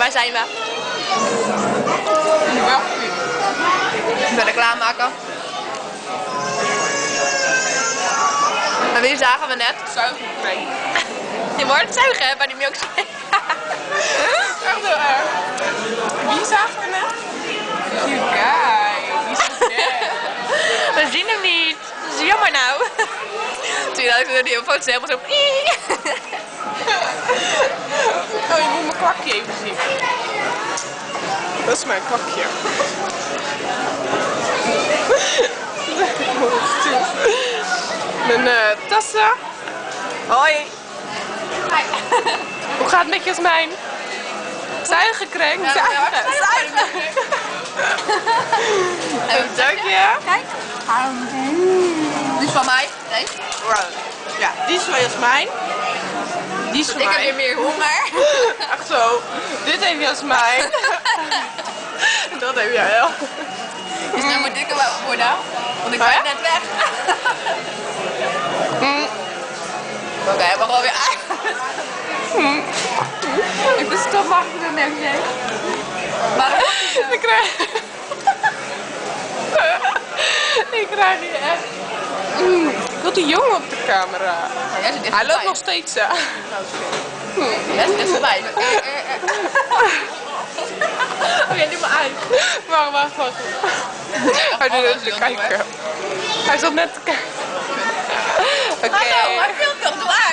Waar zijn we? Ik ben reclame maken. En wie zagen we net? Zuigerkreng. Je wordt het zuigen hè, bij die milkshake. Echt heel erg. Wie zagen we net? You guy. Die is dead. We zien hem niet. Dat is jammer nou. Toen had ik door die foto's helemaal zo. Oh, je moet mijn kwakje even zien. Dat is mijn kwakje. Mijn tassen. Hoi. Hoe gaat het met Jasmijn? Zuigerkreng. Zuigen. En een duikje. Kijk. Die is van mij. Nee. Ja, die is van Jasmijn. Die is van Ik heb mij. weer meer honger. Ach zo. Dit heeft Jasmijn. Dat heb jij wel. Dus nu moet ik er wel worden. Want ik ben net weg. Oké, we gaan weer uit. Ik ben stopwachten met een milkshake. Waarom? Ik krijg... Ik krijg hier echt... Ik wil die jongen op de camera. Hij loopt nog steeds aan. Ja, dit is voorbij. Oké, doe maar uit. Wacht. Hij doet net te kijken. Hij zat net te kijken. Oké. Hallo, hij filmt toch, doe uit.